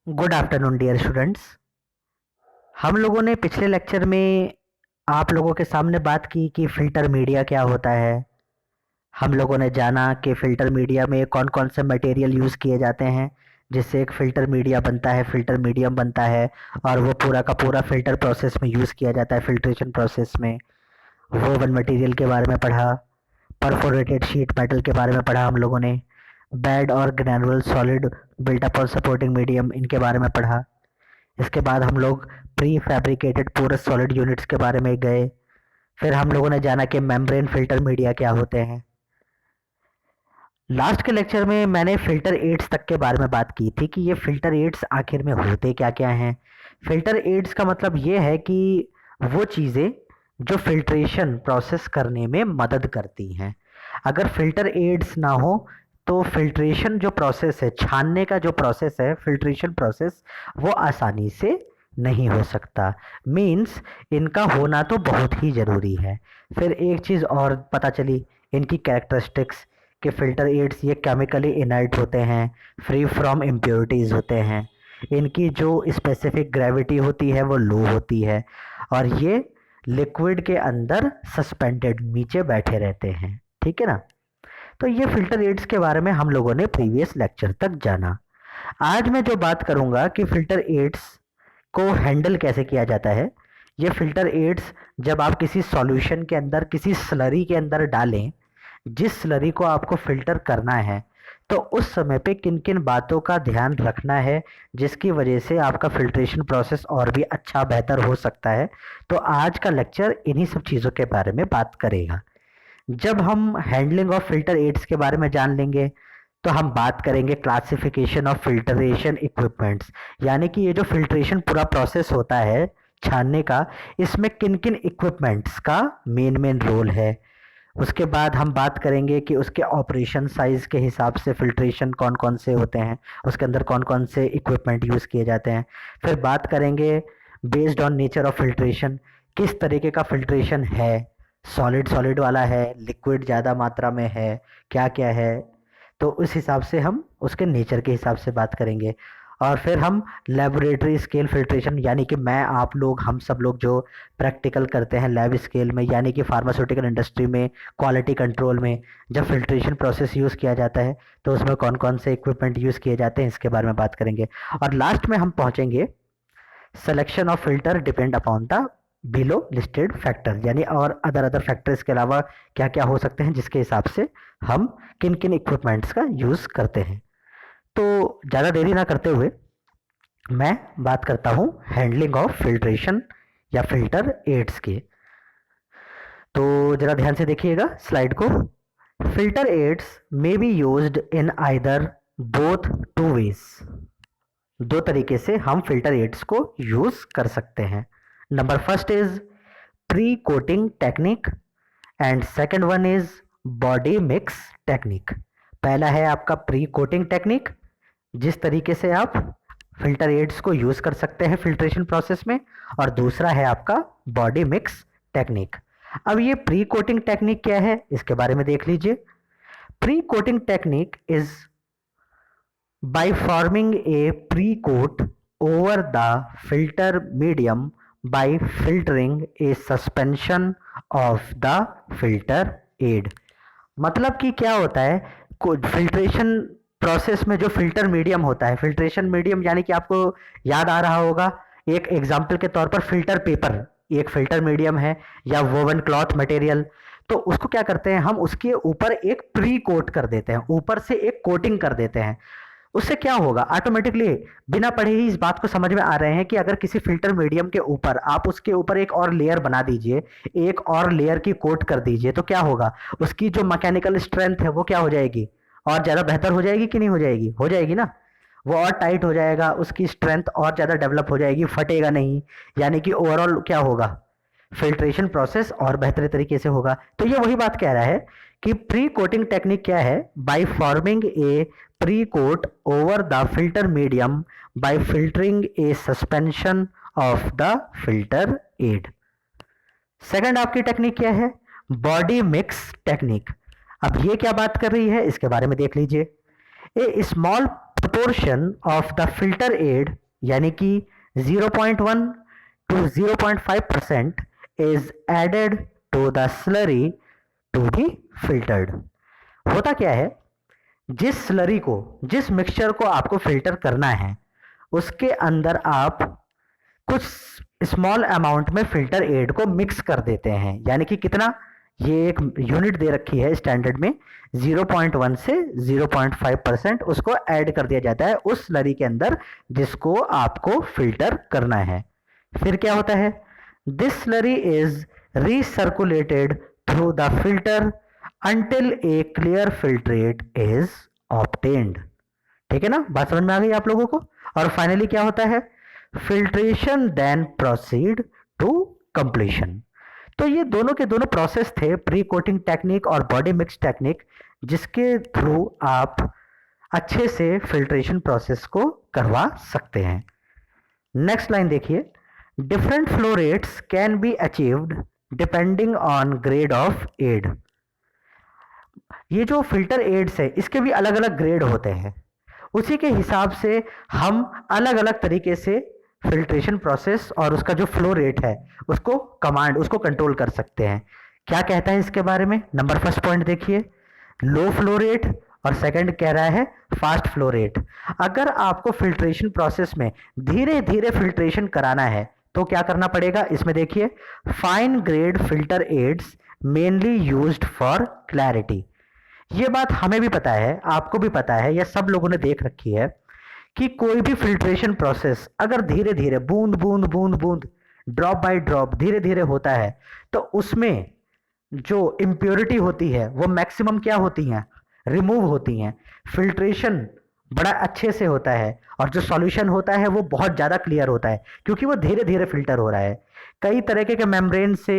Good afternoon dear students. हम लोगों ने पिछले लेक्चर में आप लोगों के सामने बात की कि फ़िल्टर मीडिया क्या होता है। हम लोगों ने जाना कि फ़िल्टर मीडिया में कौन कौन से मटेरियल यूज़ किए जाते हैं जिससे एक फ़िल्टर मीडिया बनता है, फ़िल्टर मीडियम बनता है और वो पूरा का पूरा फ़िल्टर प्रोसेस में यूज़ किया जाता है, फ़िल्ट्रेशन प्रोसेस में। वोवन मटेरियल के बारे में पढ़ा, परफोरेटेड शीट मेटल के बारे में पढ़ा हम लोगों ने, बेड और ग्रैनुलर सॉलिड बिल्टअप और सपोर्टिंग मीडियम इनके बारे में पढ़ा। इसके बाद हम लोग prefabricated porous solid units के बारे में गए। फिर हम लोगों ने जाना कि मेम्ब्रेन फिल्टर मीडिया क्या होते हैं। लास्ट के लेक्चर में मैंने फिल्टर एड्स तक के बारे में बात की थी कि ये फिल्टर एड्स आखिर में होते क्या क्या हैं। फिल्टर एड्स का मतलब ये है कि वो चीज़ें जो फिल्ट्रेशन प्रोसेस करने में मदद करती हैं। अगर फिल्टर एड्स ना हो तो फिल्ट्रेशन जो प्रोसेस है, छानने का जो प्रोसेस है, फिल्ट्रेशन प्रोसेस, वो आसानी से नहीं हो सकता। मीन्स इनका होना तो बहुत ही ज़रूरी है। फिर एक चीज़ और पता चली इनकी कैरेक्टरिस्टिक्स कि फ़िल्टर एड्स ये केमिकली इनर्ट होते हैं, फ्री फ्रॉम इम्प्योरिटीज़ होते हैं, इनकी जो स्पेसिफिक ग्रेविटी होती है वो लो होती है और ये लिक्विड के अंदर सस्पेंडेड नीचे बैठे रहते हैं। ठीक है ना। तो ये फ़िल्टर एड्स के बारे में हम लोगों ने प्रीवियस लेक्चर तक जाना। आज मैं जो बात करूँगा कि फ़िल्टर एड्स को हैंडल कैसे किया जाता है। ये फ़िल्टर एड्स जब आप किसी सॉल्यूशन के अंदर, किसी स्लरी के अंदर डालें, जिस स्लरी को आपको फ़िल्टर करना है, तो उस समय पे किन किन बातों का ध्यान रखना है जिसकी वजह से आपका फ़िल्ट्रेशन प्रोसेस और भी अच्छा बेहतर हो सकता है। तो आज का लेक्चर इन्हीं सब चीज़ों के बारे में बात करेगा। जब हम हैंडलिंग ऑफ फ़िल्टर एड्स के बारे में जान लेंगे तो हम बात करेंगे क्लासिफिकेशन ऑफ फ़िल्टरेशन इक्विपमेंट्स, यानी कि ये जो फ़िल्ट्रेशन पूरा प्रोसेस होता है छानने का, इसमें किन किन इक्विपमेंट्स का मेन रोल है। उसके बाद हम बात करेंगे कि उसके ऑपरेशन साइज़ के हिसाब से फ़िल्ट्रेशन कौन कौन से होते हैं, उसके अंदर कौन कौन से इक्विपमेंट यूज़ किए जाते हैं। फिर बात करेंगे based on nature of filtration, किस तरीके का फ़िल्ट्रेशन है, सॉलिड सॉलिड वाला है, लिक्विड ज़्यादा मात्रा में है, क्या क्या है। तो उस हिसाब से हम उसके नेचर के हिसाब से बात करेंगे। और फिर हम लेबोरेटरी स्केल फ़िल्ट्रेशन, यानी कि मैं, आप लोग, हम सब लोग जो प्रैक्टिकल करते हैं लैब स्केल में, यानी कि फार्मास्यूटिकल इंडस्ट्री में, क्वालिटी कंट्रोल में, जब फ़िल्ट्रेशन प्रोसेस यूज़ किया जाता है तो उसमें कौन कौन से इक्विपमेंट यूज़ किए जाते हैं, इसके बारे में बात करेंगे। और लास्ट में हम पहुँचेंगे selection of filter depend upon the below listed factor, यानी और अदर फैक्टर्स के अलावा क्या क्या हो सकते हैं जिसके हिसाब से हम किन किन इक्विपमेंट्स का यूज़ करते हैं। तो ज़्यादा देरी ना करते हुए मैं बात करता हूँ हैंडलिंग ऑफ फिल्ट्रेशन या फिल्टर एड्स की। तो ज़रा ध्यान से देखिएगा स्लाइड को। Filter aids may be used in either both two ways. दो तरीके से हम फिल्टर एड्स को यूज़ कर सकते हैं। Number first is pre coating technique and second one is body mix technique. पहला है आपका प्री कोटिंग टेक्निक, जिस तरीके से आप फिल्टर एड्स को यूज़ कर सकते हैं फिल्ट्रेशन प्रोसेस में, और दूसरा है आपका बॉडी मिक्स टेक्निक। अब ये प्री कोटिंग टेक्निक क्या है इसके बारे में देख लीजिए। Pre coating technique is by forming a pre-coat over the filter medium by filtering a suspension of the filter aid। मतलब कि क्या होता है, फिल्ट्रेशन प्रोसेस में जो फिल्टर मीडियम होता है, फिल्ट्रेशन मीडियम यानी कि आपको याद आ रहा होगा, एक एग्जाम्पल के तौर पर फिल्टर पेपर एक फिल्टर मीडियम है, या वोवन क्लॉथ मटेरियल। तो उसको क्या करते हैं, हम उसके ऊपर एक प्री कोट कर देते हैं, ऊपर से एक कोटिंग कर देते हैं। उससे क्या होगा, ऑटोमेटिकली बिना पढ़े ही इस बात को समझ में आ रहे हैं कि अगर किसी फिल्टर मीडियम के ऊपर आप उसके ऊपर एक और लेयर बना दीजिए, एक और लेयर की कोट कर दीजिए, तो क्या होगा, उसकी जो मैकेनिकल स्ट्रेंथ है वो क्या हो जाएगी, और ज़्यादा बेहतर हो जाएगी कि नहीं हो जाएगी, हो जाएगी ना। वो और टाइट हो जाएगा, उसकी स्ट्रेंथ और ज़्यादा डेवलप हो जाएगी, फटेगा नहीं, यानी कि ओवरऑल क्या होगा, फिल्ट्रेशन प्रोसेस और बेहतर तरीके से होगा। तो ये वही बात कह रहा है कि प्री कोटिंग टेक्निक क्या है, by forming a precoat over the filter medium by filtering a suspension of the filter aid. Second आपकी टेक्निक क्या है, बॉडी मिक्स टेक्निक। अब ये क्या बात कर रही है इसके बारे में देख लीजिए। ए small proportion of the filter aid यानी कि 0.1 to 0.5% is added to the slurry to be filtered। होता क्या है, जिस स्लरी को, जिस मिक्सचर को आपको फिल्टर करना है, उसके अंदर आप कुछ स्मॉल अमाउंट में फिल्टर एड को मिक्स कर देते हैं। यानी कि कितना, ये एक यूनिट दे रखी है स्टैंडर्ड में, 0.1 से 0.5% उसको ऐड कर दिया जाता है उस स्लरी के अंदर जिसको आपको फिल्टर करना है। फिर क्या होता है, this slurry is recirculated through the filter until a clear filtrate is obtained। ठीक है ना, बात समझ में आ गई आप लोगों को। और फाइनली क्या होता है, filtration then proceed to completion. तो ये दोनों के दोनों प्रोसेस थे, प्री कोटिंग टेक्निक और बॉडी मिक्स टेक्निक, जिसके थ्रू आप अच्छे से फिल्ट्रेशन प्रोसेस को करवा सकते हैं। नेक्स्ट लाइन देखिए, different flow rates can be achieved depending on grade of aid. ये जो फिल्टर एड्स है इसके भी अलग अलग ग्रेड होते हैं, उसी के हिसाब से हम अलग अलग तरीके से फिल्ट्रेशन प्रोसेस और उसका जो फ्लो रेट है उसको उसको कंट्रोल कर सकते हैं। क्या कहता है इसके बारे में, नंबर फर्स्ट पॉइंट देखिए, लो फ्लो रेट, और सेकंड कह रहा है फास्ट फ्लो रेट। अगर आपको फिल्ट्रेशन प्रोसेस में धीरे धीरे फिल्ट्रेशन कराना है तो क्या करना पड़ेगा, इसमें देखिए, fine grade filter aids mainly used for clarity. ये बात हमें भी पता है, आपको भी पता है, या सब लोगों ने देख रखी है कि कोई भी फिल्ट्रेशन प्रोसेस अगर धीरे धीरे बूंद बूंद बूंद बूंद ड्रॉप बाय ड्रॉप धीरे धीरे होता है तो उसमें जो इम्प्योरिटी होती है वो मैक्सिमम क्या होती हैं, रिमूव होती हैं। फिल्ट्रेशन बड़ा अच्छे से होता है और जो सॉल्यूशन होता है वो बहुत ज़्यादा क्लियर होता है क्योंकि वो धीरे धीरे फिल्टर हो रहा है। कई तरह के मेम्ब्रेन से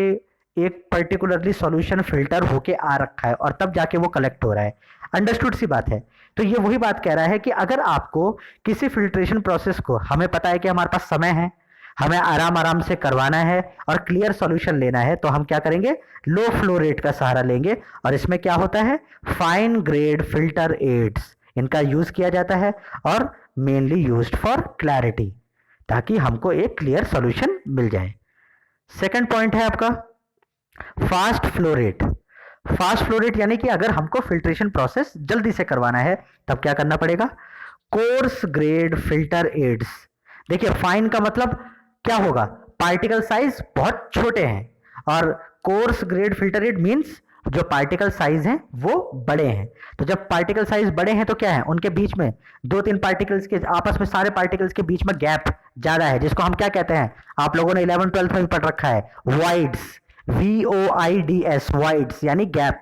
एक पर्टिकुलरली सॉल्यूशन फिल्टर होके आ रखा है और तब जाके वो कलेक्ट हो रहा है। अंडरस्टूड सी बात है। तो ये वही बात कह रहा है कि अगर आपको किसी फिल्ट्रेशन प्रोसेस को, हमें पता है कि हमारे पास समय है, हमें आराम आराम से करवाना है और क्लियर सॉल्यूशन लेना है, तो हम क्या करेंगे, लो फ्लो रेट का सहारा लेंगे। और इसमें क्या होता है, फाइन ग्रेड फिल्टर एड्स, इनका यूज किया जाता है और मेनली यूज्ड फॉर क्लैरिटी, ताकि हमको एक क्लियर सॉल्यूशन मिल जाए। सेकंड पॉइंट है आपका fast flow rate. Fast flow rate यानी कि अगर हमको फिल्ट्रेशन प्रोसेस जल्दी से करवाना है तब क्या करना पड़ेगा, कोर्स ग्रेड फिल्टर एड्स। देखिए फाइन का मतलब क्या होगा, पार्टिकल साइज बहुत छोटे हैं, और coarse grade filter aid means जो पार्टिकल साइज हैं वो बड़े हैं। तो जब पार्टिकल साइज बड़े हैं तो क्या है, उनके बीच में दो तीन पार्टिकल्स के आपस में, सारे पार्टिकल्स के बीच में गैप ज्यादा है, जिसको हम क्या कहते हैं, आप लोगों ने 11th-12th में भी पढ़ रखा है, वाइड्स, VOIDS, वाइड्स यानी गैप,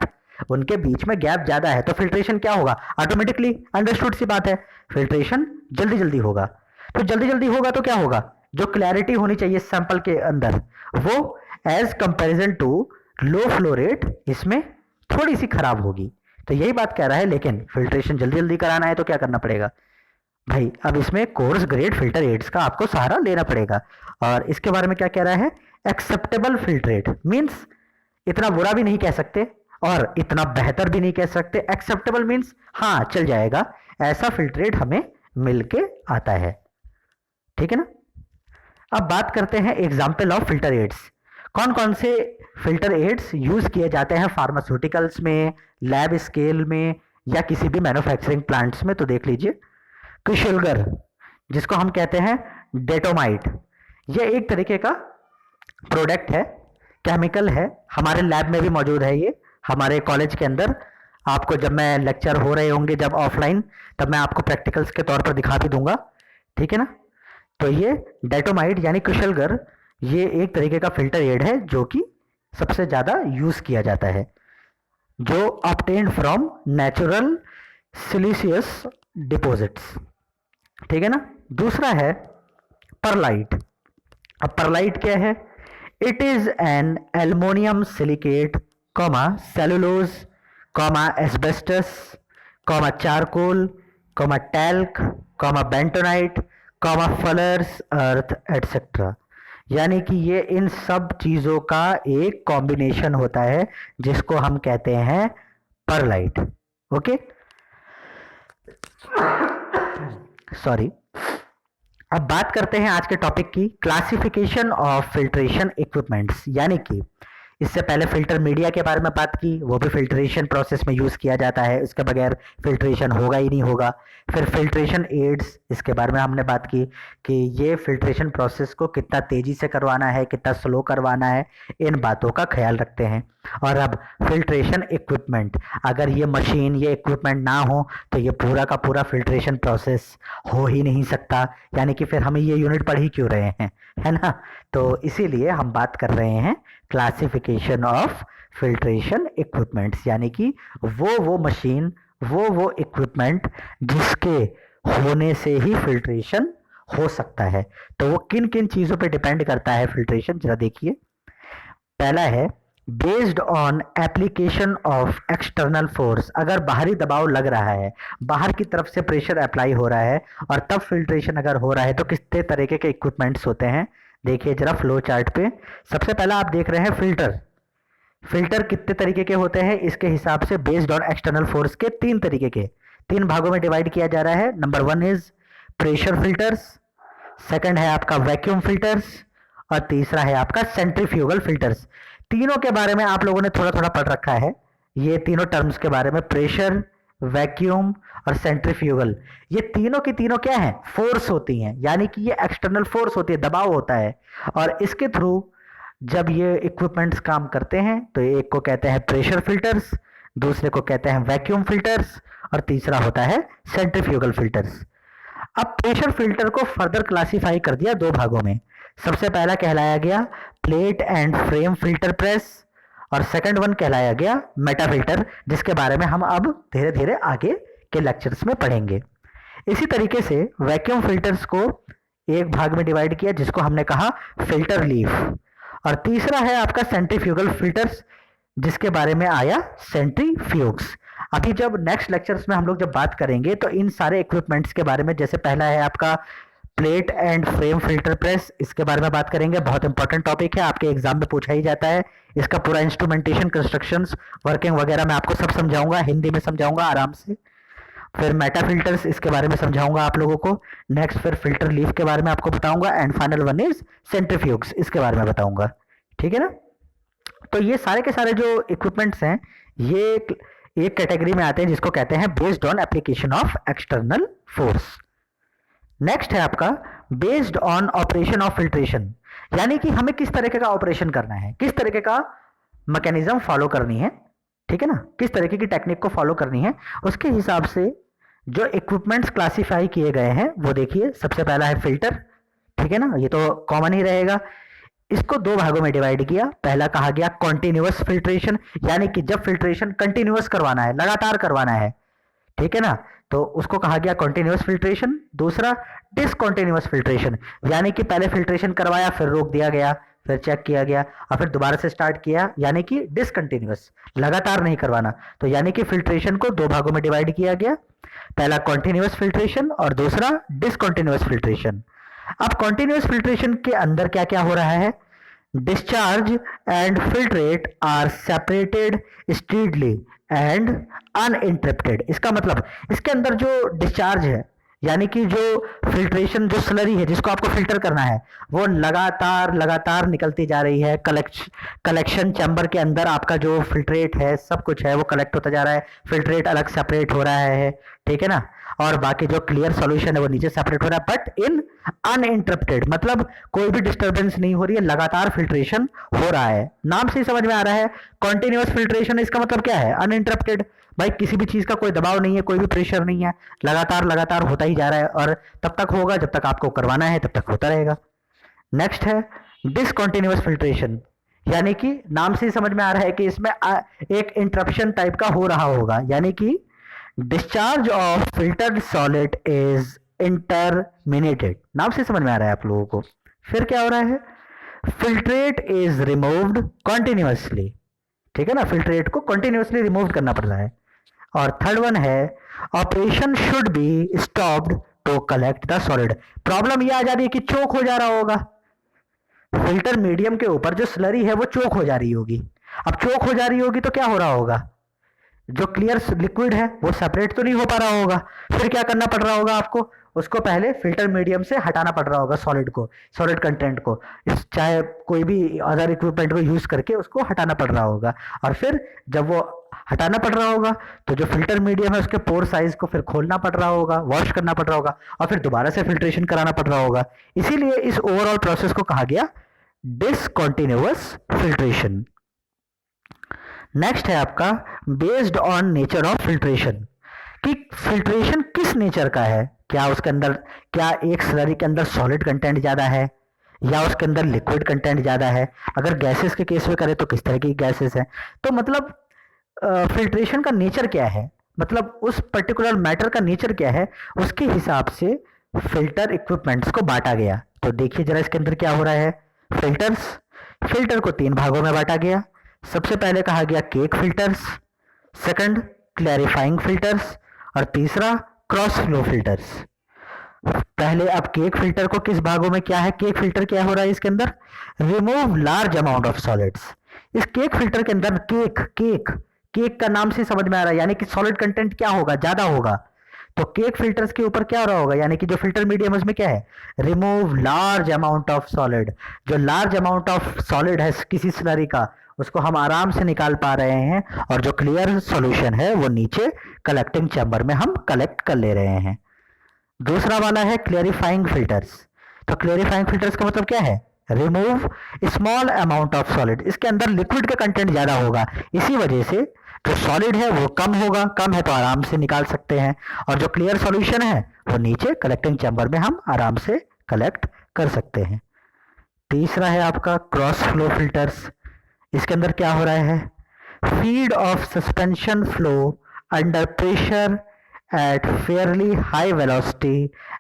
उनके बीच में गैप ज्यादा है। तो फिल्ट्रेशन क्या होगा, ऑटोमेटिकली, अंडरस्टूड सी बात है, फिल्ट्रेशन जल्दी जल्दी होगा। तो जल्दी जल्दी होगा तो क्या होगा, जो क्लैरिटी होनी चाहिए सैंपल के अंदर वो as comparison to low flow rate इसमें थोड़ी सी खराब होगी। तो यही बात कह रहा है, लेकिन फिल्ट्रेशन जल्दी जल्दी कराना है तो क्या करना पड़ेगा भाई, अब इसमें कोर्स ग्रेड फिल्टर एड्स का आपको सहारा लेना पड़ेगा। और इसके बारे में क्या कह रहा है, एक्सेप्टेबल फिल्ट्रेट मींस इतना बुरा भी नहीं कह सकते और इतना बेहतर भी नहीं कह सकते। एक्सेप्टेबल मींस हाँ चल जाएगा, ऐसा फिल्ट्रेट हमें मिलके आता है। ठीक है ना। अब बात करते हैं एग्जाम्पल ऑफ फिल्टर एड्स। कौन कौन से फिल्टर एड्स यूज किए जाते हैं फार्मास्यूटिकल्स में, लैब स्केल में या किसी भी मैन्युफैक्चरिंग प्लांट्स में। तो देख लीजिए, क्विशिल्गर, जिसको हम कहते हैं डेटोमाइट, ये एक तरीके का प्रोडक्ट है, केमिकल है, हमारे लैब में भी मौजूद है। ये हमारे कॉलेज के अंदर आपको, जब मैं लेक्चर हो रहे होंगे जब ऑफलाइन, तब मैं आपको प्रैक्टिकल्स के तौर पर दिखा भी दूंगा। ठीक है ना। तो ये डेटोमाइट यानी क्विशिल्गर, ये एक तरीके का फिल्टर एड है जो कि सबसे ज़्यादा यूज किया जाता है, जो obtained from natural siliceous deposits. ठीक है ना। दूसरा है परलाइट। अब परलाइट क्या है, it is an aluminium silicate, cellulose, asbestos, charcoal, talc, bentonite, fuller's, earth etcetera. यानी कि ये इन सब चीजों का एक कॉम्बिनेशन होता है जिसको हम कहते हैं परलाइट। ओके। सॉरी। अब बात करते हैं आज के टॉपिक की, क्लासिफिकेशन ऑफ फिल्ट्रेशन इक्विपमेंट्स। यानी कि इससे पहले फिल्टर मीडिया के बारे में बात की, वो भी फिल्ट्रेशन प्रोसेस में यूज़ किया जाता है, इसके बगैर फिल्ट्रेशन होगा ही नहीं होगा। फिर फिल्ट्रेशन एड्स, इसके बारे में हमने बात की कि ये फिल्ट्रेशन प्रोसेस को कितना तेज़ी से करवाना है, कितना स्लो करवाना है, इन बातों का ख्याल रखते हैं। और अब फिल्ट्रेशन इक्विपमेंट, अगर ये मशीन, ये इक्विपमेंट ना हो तो ये पूरा का पूरा फिल्ट्रेशन प्रोसेस हो ही नहीं सकता। यानी कि फिर हम ये यूनिट पढ़ ही क्यों रहे हैं, है ना। तो इसीलिए हम बात कर रहे हैं क्लासिफिकेशन ऑफ फिल्ट्रेशन इक्विपमेंट्स, यानी कि वो मशीन, वो इक्विपमेंट जिसके होने से ही फिल्ट्रेशन हो सकता है। तो वो किन किन चीज़ों पे डिपेंड करता है फिल्ट्रेशन, जरा देखिए। पहला है based on application of external force. अगर बाहरी दबाव लग रहा है, बाहर की तरफ से प्रेशर अप्लाई हो रहा है और तब फिल्ट्रेशन अगर हो रहा है, तो कितने तरीके के इक्विपमेंट्स होते हैं देखिए जरा फ्लो चार्ट पे। सबसे पहला आप देख रहे हैं फिल्टर। फिल्टर कितने तरीके के होते हैं, इसके हिसाब से बेस्ड ऑन एक्सटर्नल फोर्स के 3 तरीके के, 3 भागों में डिवाइड किया जा रहा है। Number 1 is pressure filters, second है आपका वैक्यूम फिल्टर्स और तीसरा है आपका सेंट्रीफ्यूगल फिल्टर्स। तीनों के बारे में आप लोगों ने थोड़ा थोड़ा पढ़ रखा है, ये तीनों टर्म्स के बारे में, प्रेशर, वैक्यूम और सेंट्रीफ्यूगल। ये तीनों की तीनों क्या है, फोर्स होती हैं, यानी कि ये एक्सटर्नल फोर्स होती है, दबाव होता है। और इसके थ्रू जब ये इक्विपमेंट्स काम करते हैं तो एक को कहते हैं प्रेशर फिल्टर्स, दूसरे को कहते हैं वैक्यूम फिल्टर्स और तीसरा होता है सेंट्रीफ्यूगल फिल्टर्स। अब प्रेशर फिल्टर को फर्दर क्लासिफाई कर दिया 2 भागों में। सबसे पहला कहलाया गया plate and frame filter press और सेकंड वन कहलाया गया मेटा फिल्टर, जिसके बारे में हम अब धीरे धीरे आगे के लेक्चर्स में पढ़ेंगे। इसी तरीके से वैक्यूम फिल्टर्स को एक भाग में डिवाइड किया जिसको हमने कहा फिल्टर लीफ, और तीसरा है आपका सेंट्रीफ्यूगल फिल्टर्स जिसके बारे में आया सेंट्रीफ्यूग्स। अभी जब नेक्स्ट लेक्चर्स में हम लोग जब बात करेंगे तो इन सारे इक्विपमेंट्स के बारे में, जैसे पहला है आपका plate and frame filter press, इसके बारे में बात करेंगे। बहुत इंपॉर्टेंट टॉपिक है, आपके एग्जाम में पूछा ही जाता है। इसका पूरा इंस्ट्रूमेंटेशन, कंस्ट्रक्शंस, वर्किंग वगैरह मैं आपको सब समझाऊंगा, हिंदी में समझाऊंगा आराम से। फिर मेटा फिल्टर्स, इसके बारे में समझाऊंगा आप लोगों को। नेक्स्ट फिर फिल्टर लीफ के बारे में आपको बताऊंगा एंड फाइनल वन इज सेंट्रीफ्यूग्स, इसके बारे में बताऊंगा। ठीक है ना। तो ये सारे के सारे जो इक्विपमेंट्स हैं ये एक कैटेगरी में आते हैं जिसको कहते हैं based on application of external force. Next है आपका based on operation of filtration, यानी कि हमें किस तरीके का ऑपरेशन करना है, किस तरीके का मैकेनिज्म फॉलो करनी है, ठीक है ना, किस तरीके की टेक्निक को फॉलो करनी है, उसके हिसाब से जो इक्विपमेंट्स क्लासिफाई किए गए हैं वो देखिए। सबसे पहला है फिल्टर, ठीक है ना, ये तो कॉमन ही रहेगा। इसको 2 भागों में डिवाइड किया। पहला कहा गया कॉन्टिन्यूअस फिल्ट्रेशन, यानी कि जब फिल्ट्रेशन कंटिन्यूअस करवाना है, लगातार करवाना है, ठीक है ना, तो उसको कहा गया कॉन्टिन्यूअस फिल्ट्रेशन। दूसरा डिसकॉन्टिन्यूअस फिल्ट्रेशन, यानी कि पहले फिल्ट्रेशन करवाया फिर रोक दिया गया, फिर चेक किया गया और फिर दोबारा से स्टार्ट किया, यानी कि डिसकंटिन्यूअस, लगातार नहीं करवाना। तो यानी कि फिल्ट्रेशन को 2 भागों में डिवाइड किया गया, पहला कॉन्टिन्यूअस फिल्ट्रेशन और दूसरा डिसकंटिन्यूअस फिल्ट्रेशन। अब कॉन्टिन्यूअस फिल्ट्रेशन के अंदर क्या क्या हो रहा है, discharge and filtrate are separated strictly and uninterrupted. इसका मतलब इसके अंदर जो डिस्चार्ज है, यानी कि जो फिल्ट्रेशन, जो स्लरी है जिसको आपको फिल्टर करना है, वो लगातार लगातार निकलती जा रही है। कलेक्शन चैम्बर के अंदर आपका जो फिल्ट्रेट है, सब कुछ है, वो कलेक्ट होता जा रहा है, फिल्ट्रेट अलग सेपरेट हो रहा है, ठीक है ना, और बाकी जो क्लियर सॉल्यूशन है वो नीचे सेपरेट हो रहा है, बट इन अनइंटरप्टेड, मतलब कोई भी डिस्टर्बेंस नहीं हो रही है, लगातार फिल्ट्रेशन हो रहा है। नाम से ही समझ में आ रहा है कॉन्टिन्यूअस फिल्ट्रेशन, इसका मतलब क्या है, अनइंटरप्टेड। भाई किसी भी चीज का कोई दबाव नहीं है, कोई भी प्रेशर नहीं है, लगातार लगातार होता ही जा रहा है और तब तक होगा जब तक आपको करवाना है, तब तक होता रहेगा। नेक्स्ट है डिसकंटिन्यूअस फिल्ट्रेशन, यानी कि नाम से ही समझ में आ रहा है कि इसमें एक इंटरप्शन टाइप का हो रहा होगा, यानी कि discharge of filtered solid is intermittent, नाम से समझ में आ रहा है आप लोगों को। फिर क्या हो रहा है, फिल्ट्रेट इज रिमूव्ड कॉन्टिन्यूअसली, ठीक है ना, फिल्ट्रेट को कॉन्टिन्यूअसली रिमूव करना पड़ रहा है। और थर्ड वन है operation should be stopped to collect the solid. Problem ये आ जा रही है कि चोक हो जा रहा होगा, फिल्टर मीडियम के ऊपर जो स्लरी है वो चोक हो जा रही होगी। अब चोक हो जा रही होगी तो क्या हो रहा होगा, जो क्लियर लिक्विड है वो सेपरेट तो नहीं हो पा रहा होगा, फिर क्या करना पड़ रहा होगा आपको, उसको पहले फिल्टर मीडियम से हटाना पड़ रहा होगा सॉलिड को, सॉलिड कंटेंट को, इस चाहे कोई भी अदर इक्विपमेंट को यूज करके उसको हटाना पड़ रहा होगा। और फिर जब वो हटाना पड़ रहा होगा तो जो फिल्टर मीडियम है उसके पोर साइज को फिर खोलना पड़ रहा होगा, वॉश करना पड़ रहा होगा, और फिर दोबारा से फिल्ट्रेशन कराना पड़ रहा होगा। इसीलिए इस ओवरऑल प्रोसेस को कहा गया डिसकंटिन्यूअस फिल्ट्रेशन। नेक्स्ट है आपका based on nature of filtration, कि फिल्ट्रेशन किस नेचर का है, क्या उसके अंदर, क्या एक स्लरी के अंदर सॉलिड कंटेंट ज़्यादा है या उसके अंदर लिक्विड कंटेंट ज़्यादा है, अगर गैसेस के केस में करें तो किस तरह की गैसेस हैं। तो मतलब फिल्ट्रेशन का नेचर क्या है, मतलब उस पर्टिकुलर मैटर का नेचर क्या है, उसके हिसाब से फिल्टर इक्विपमेंट्स को बांटा गया। तो देखिए जरा इसके अंदर क्या हो रहा है। फिल्टर्स, फिल्टर को 3 भागों में बांटा गया। सबसे पहले कहा गया cake filters, second clarifying filters, और तीसरा क्रॉस फ्लो फिल्टर्स। पहले अब केक फिल्टर को किस भागों में, क्या है केक फिल्टर, क्या हो रहा है इसके अंदर, remove large amount of solids. इस केक फिल्टर के अंदर केक केक केक का नाम से समझ में आ रहा है, यानी कि सॉलिड कंटेंट क्या होगा, ज्यादा होगा। तो केक फिल्टर्स के ऊपर क्या हो रहा होगा, यानी कि जो फिल्टर मीडियम उसमें क्या है, remove large amount of solid. जो लार्ज अमाउंट ऑफ सॉलिड है किसी स्लरी का, उसको हम आराम से निकाल पा रहे हैं, और जो क्लियर सॉल्यूशन है वो नीचे कलेक्टिंग चैम्बर में हम कलेक्ट कर ले रहे हैं। दूसरा वाला है क्लेरिफाइंग फिल्टर्स। तो क्लेरिफाइंग फिल्टर्स का मतलब क्या है, remove small amount of solid. इसके अंदर लिक्विड का कंटेंट ज्यादा होगा, इसी वजह से जो सॉलिड है वो कम होगा, कम है तो आराम से निकाल सकते हैं, और जो क्लियर सॉल्यूशन है वो नीचे कलेक्टिंग चैम्बर में हम आराम से कलेक्ट कर सकते हैं। तीसरा है आपका क्रॉस फ्लो फिल्टर्स। इसके अंदर क्या हो रहा है, feed of suspension flow under pressure at fairly high velocity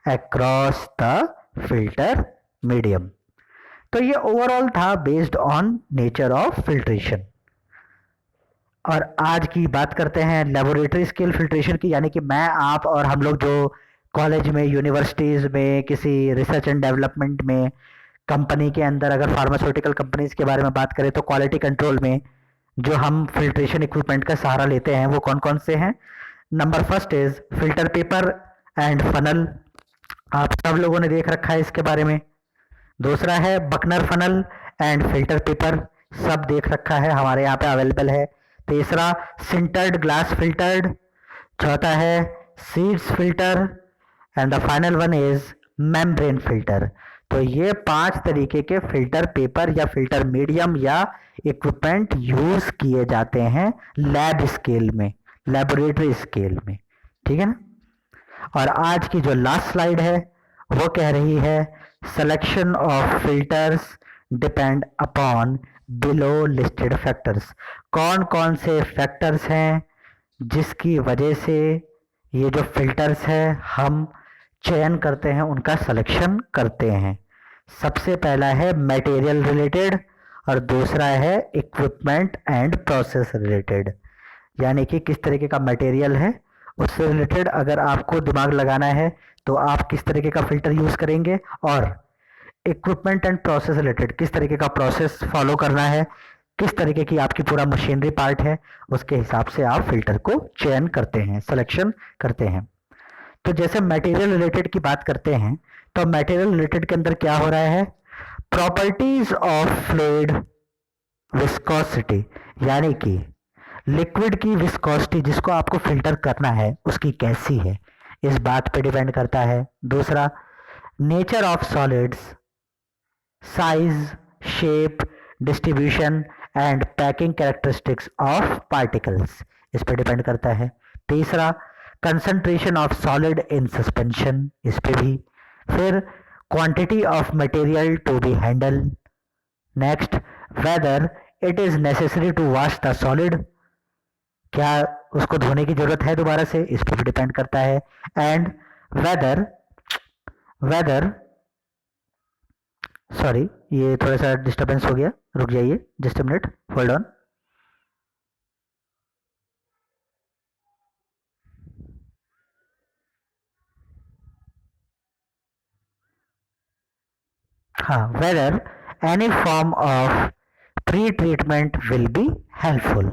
across the filter medium। तो ये ओवरऑल था based on nature of filtration. और आज की बात करते हैं लेबोरेटरी स्केल फिल्ट्रेशन की, यानी कि मैं, आप और हम लोग जो कॉलेज में, यूनिवर्सिटीज़ में, किसी रिसर्च एंड डेवलपमेंट में, कंपनी के अंदर, अगर फार्मास्यूटिकल कंपनीज के बारे में बात करें तो क्वालिटी कंट्रोल में जो हम फिल्ट्रेशन इक्विपमेंट का सहारा लेते हैं वो कौन कौन से हैं। Number first is filter paper and funnel, आप सब लोगों ने देख रखा है इसके बारे में। दूसरा है Buchner funnel and filter paper, सब देख रखा है, हमारे यहाँ पे अवेलेबल है। तीसरा सिंटर्ड ग्लास फिल्टर्ड, चौथा है seeds filter, and the final one is membrane filter. तो ये 5 तरीके के फिल्टर पेपर या फिल्टर मीडियम या इक्विपमेंट यूज किए जाते हैं लैब स्केल में, लेबोरेटरी स्केल में, ठीक है ना। और आज की जो लास्ट स्लाइड है वो कह रही है selection of filters depend upon below listed factors. कौन कौन से फैक्टर्स हैं जिसकी वजह से ये जो फिल्टर्स है हम चयन करते हैं, उनका सिलेक्शन करते हैं। सबसे पहला है मटेरियल रिलेटेड, और दूसरा है इक्विपमेंट एंड प्रोसेस रिलेटेड, यानी कि किस तरीके का मटेरियल है उससे रिलेटेड अगर आपको दिमाग लगाना है तो आप किस तरीके का फिल्टर यूज करेंगे, और इक्विपमेंट एंड प्रोसेस रिलेटेड किस तरीके का प्रोसेस फॉलो करना है, किस तरीके की आपकी पूरा मशीनरी पार्ट है, उसके हिसाब से आप फिल्टर को चयन करते हैं, सिलेक्शन करते हैं। तो जैसे मटेरियल रिलेटेड की बात करते हैं तो मटेरियल रिलेटेड के अंदर क्या हो रहा है, प्रॉपर्टीज ऑफ फ्लूइड विस्कोसिटी, यानी कि लिक्विड की विस्कोसिटी जिसको आपको फिल्टर करना है उसकी कैसी है, इस बात पे डिपेंड करता है। दूसरा nature of solids, size, shape, distribution and packing characteristics of particles, इस पे डिपेंड करता है। तीसरा concentration of solid in suspension, इस पे भी। फिर quantity of material to be handle. Next whether it is necessary to wash the solid, क्या उसको धोने की जरूरत है दोबारा से, इस पर भी डिपेंड करता है। एंड वेदर वेदर सॉरी, ये थोड़ा सा डिस्टर्बेंस हो गया, रुक जाइए just a minute, hold on. हाँ, whether any form of pre treatment will be helpful.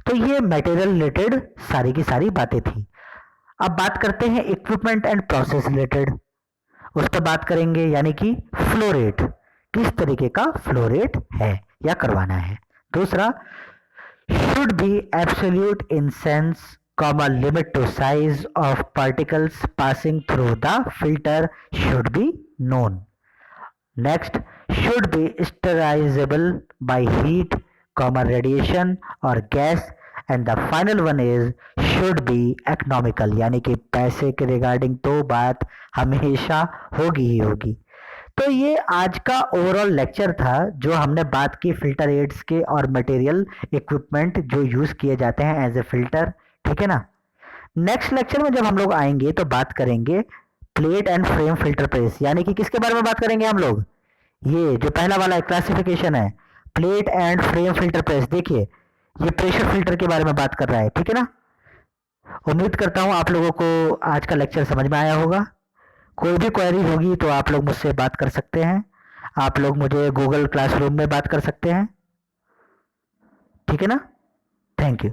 तो ये मटेरियल रिलेटेड सारी की सारी बातें थी। अब बात करते हैं इक्विपमेंट एंड प्रोसेस रिलेटेड, उस पर बात करेंगे, यानी कि फ्लो रेट, किस तरीके का फ्लो रेट है या करवाना है। दूसरा, should be absolute in sense, comma limit to size of particles passing through the filter should be known. Next, should be sterilizable by heat, comma radiation or gas. And the final one is should be economical, यानी कि पैसे के regarding तो बात हमेशा होगी ही होगी। तो ये आज का ओवरऑल लेक्चर था जो हमने बात की फिल्टर एड्स के और मटेरियल इक्विपमेंट जो यूज किए जाते हैं एज ए फिल्टर, ठीक है ना। नेक्स्ट लेक्चर में जब हम लोग आएंगे तो बात करेंगे plate and frame filter press, यानी कि किसके बारे में बात करेंगे हम लोग, ये जो पहला वाला क्लासिफिकेशन है plate and frame filter press. देखिए ये प्रेशर फिल्टर के बारे में बात कर रहा है, ठीक है ना। उम्मीद करता हूँ आप लोगों को आज का लेक्चर समझ में आया होगा। कोई भी क्वेरी होगी तो आप लोग मुझसे बात कर सकते हैं, आप लोग मुझे गूगल क्लासरूम में बात कर सकते हैं, ठीक है ना। Thank you.